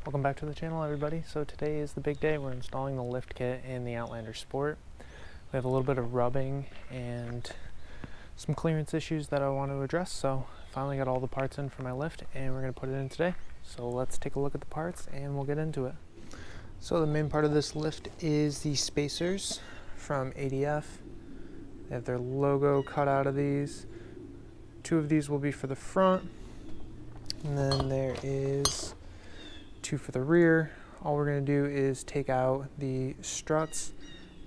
Welcome back to the channel, everybody. So today is the big day. We're installing the lift kit in the Outlander Sport. We have a little bit of rubbing and some clearance issues that I want to address. So finally got all the parts in for my lift and we're going to put it in today. So let's take a look at the parts and we'll get into it. So the main part of this lift is the spacers from ADF. They have their logo cut out of these. Two of these will be for the front, and then there is two for the rear. All we're going to do is take out the struts,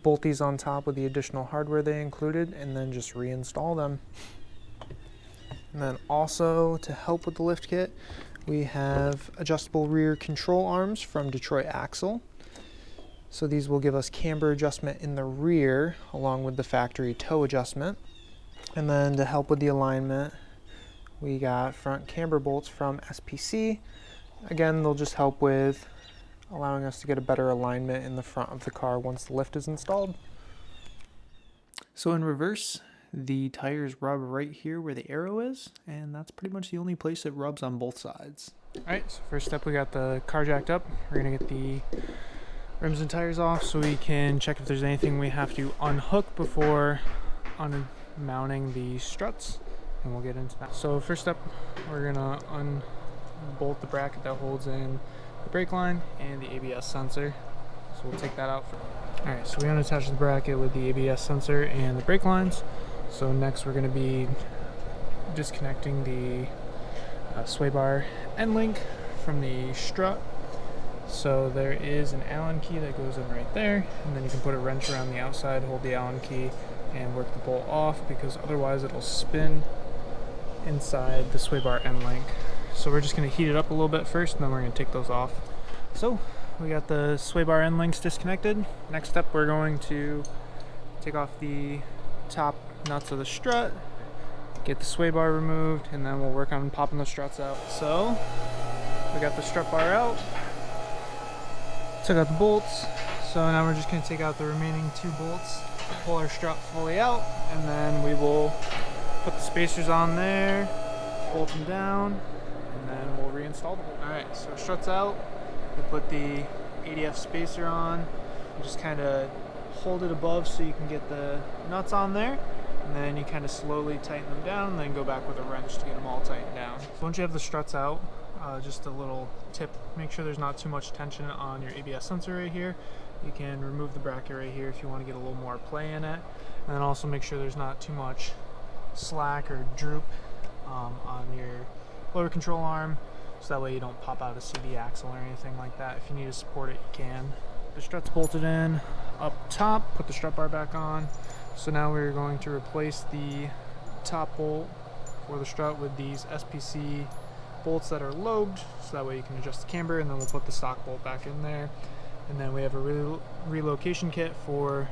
bolt these on top with the additional hardware they included, and then just reinstall them. And then also to help with the lift kit, we have adjustable rear control arms from Detroit Axle. So these will give us camber adjustment in the rear along with the factory toe adjustment. And then to help with the alignment, we got front camber bolts from SPC. Again, they'll just help with allowing us to get a better alignment in the front of the car once the lift is installed. So in reverse, the tires rub right here where the arrow is, and that's pretty much the only place it rubs on both sides. Alright, so first step, we got the car jacked up. We're going to get the rims and tires off so we can check if there's anything we have to unhook before unmounting the struts, and we'll get into that. So first up, we're going to unbolt the bracket that holds in the brake line and the ABS sensor. So we'll take that out. Alright, so we unattach the bracket with the ABS sensor and the brake lines. So next we're going to be disconnecting the sway bar end link from the strut. So there is an Allen key that goes in right there, and then you can put a wrench around the outside, hold the Allen key, and work the bolt off, because otherwise it'll spin inside the sway bar end link. So we're just going to heat it up a little bit first, and then we're going to take those off. So we got the sway bar end links disconnected. Next step, we're going to take off the top nuts of the strut, get the sway bar removed, and then we'll work on popping the struts out. So we got the strut bar out, took out the bolts, so now we're just going to take out the remaining two bolts, pull our strut fully out, and then we will put the spacers on there, bolt them down, and then we'll reinstall them. Alright, so struts out, we put the ADF spacer on, and just kind of hold it above so you can get the nuts on there, and then you kind of slowly tighten them down, and then go back with a wrench to get them all tightened down. So once you have the struts out, just a little tip, make sure there's not too much tension on your ABS sensor right here. You can remove the bracket right here if you want to get a little more play in it, and then also make sure there's not too much slack or droop on your lower control arm, so that way you don't pop out a CD axle or anything like that. If you need to support it, you can. The strut's bolted in up top, put the strut bar back on. So now we're going to replace the top bolt for the strut with these SPC bolts that are lobed, so that way you can adjust the camber, and then we'll put the stock bolt back in there. And then we have a relocation kit for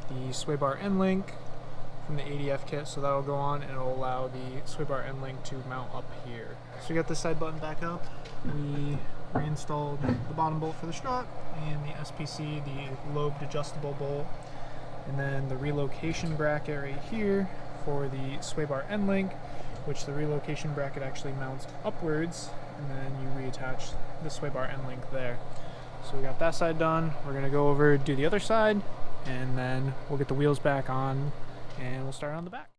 the sway bar end link from the ADF kit, so that'll go on and it'll allow the sway bar end link to mount up here. So we got this side button back up. We reinstalled the bottom bolt for the strut and the SPC, the lobed adjustable bolt, and then the relocation bracket right here for the sway bar end link, which the relocation bracket actually mounts upwards, and then you reattach the sway bar end link there. So we got that side done. We're gonna go over, do the other side, and then we'll get the wheels back on and we'll start on the back.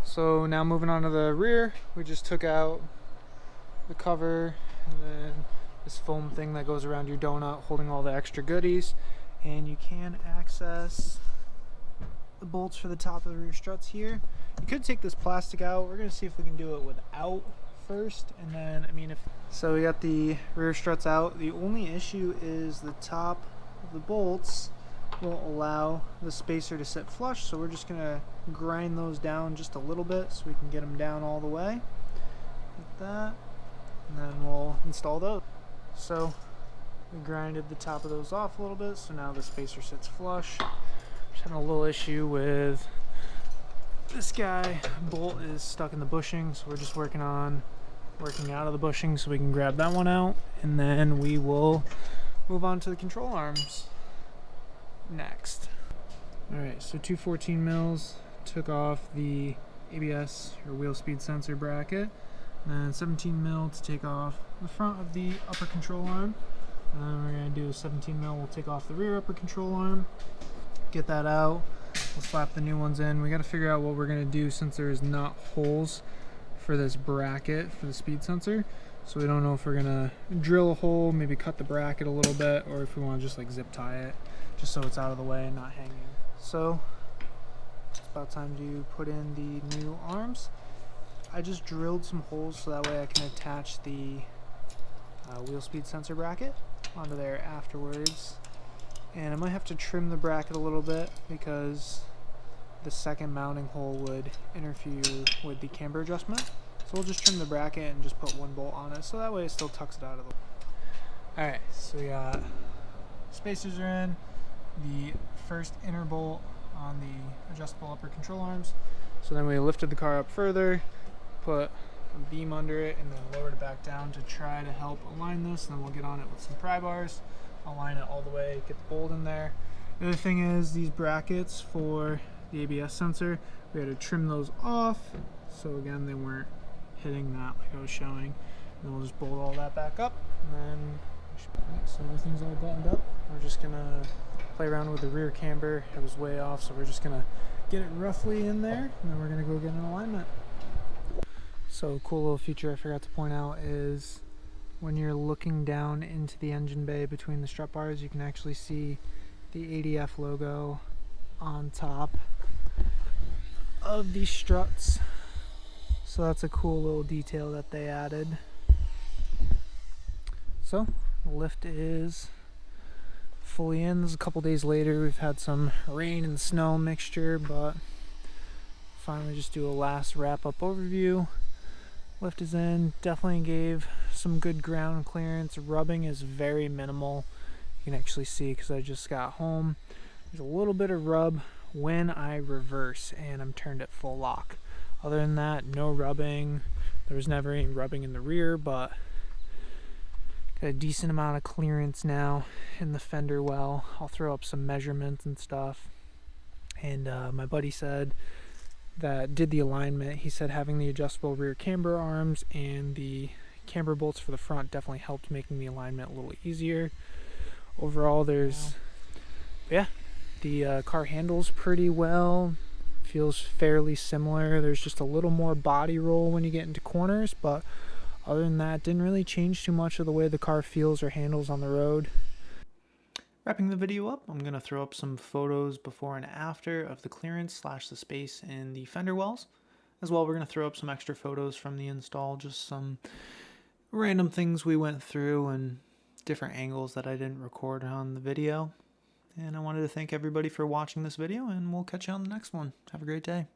So now moving on to the rear, we just took out the cover and then this foam thing that goes around your donut holding all the extra goodies, and you can access the bolts for the top of the rear struts here. You could take this plastic out. We're going to see if we can do it without first, and then so we got the rear struts out. The only issue is the top of the bolts won't allow the spacer to sit flush, so we're just going to grind those down just a little bit so we can get them down all the way like that, and then we'll install those. So we grinded the top of those off a little bit, so now the spacer sits flush. Just having a little issue with this guy. Bolt is stuck in the bushing, so we're just working out of the bushing so we can grab that one out, and then we will move on to the control arms next. Alright, so 214 mils, took off the ABS or wheel speed sensor bracket, and 17 mil to take off the front of the upper control arm. And then we're going to do a 17 mil, we'll take off the rear upper control arm, get that out, we'll slap the new ones in. We got to figure out what we're going to do since there's not holes for this bracket for the speed sensor. So we don't know if we're going to drill a hole, maybe cut the bracket a little bit, or if we want to just like zip tie it, just so it's out of the way and not hanging. So it's about time to put in the new arms. I just drilled some holes so that way I can attach the wheel speed sensor bracket onto there afterwards. And I might have to trim the bracket a little bit because the second mounting hole would interfere with the camber adjustment. So we'll just trim the bracket and just put one bolt on it so that way it still tucks it out of the way. Alright, so we got spacers are in, the first inner bolt on the adjustable upper control arms. So then we lifted the car up further, put a beam under it, and then lowered it back down to try to help align this. And then we'll get on it with some pry bars, align it all the way, get the bolt in there. The other thing is these brackets for the ABS sensor, we had to trim those off, so again they weren't hitting that like I was showing. And then we'll just bolt all that back up, and then so everything's all buttoned up. We're just gonna play around with the rear camber. It was way off, so we're just gonna get it roughly in there, and then we're gonna go get an alignment. So a cool little feature I forgot to point out is when you're looking down into the engine bay between the strut bars, you can actually see the ADF logo on top of these struts. So that's a cool little detail that they added. So the lift is fully in. This is a couple days later. We've had some rain and snow mixture, but finally just do a last wrap up overview. Lift is in, definitely gave some good ground clearance. Rubbing is very minimal. You can actually see because I just got home. There's a little bit of rub when I reverse and I'm turned at full lock. Other than that, no rubbing. There was never any rubbing in the rear, but got a decent amount of clearance now in the fender well. I'll throw up some measurements and stuff. And my buddy said that did the alignment, he said having the adjustable rear camber arms and the camber bolts for the front definitely helped making the alignment a little easier. Overall, there's, yeah, the car handles pretty well, feels fairly similar. There's just a little more body roll when you get into corners, but other than that, didn't really change too much of the way the car feels or handles on the road. Wrapping the video up, I'm going to throw up some photos before and after of the clearance / the space in the fender wells. As well, we're going to throw up some extra photos from the install, just some random things we went through and different angles that I didn't record on the video. And I wanted to thank everybody for watching this video, and we'll catch you on the next one. Have a great day.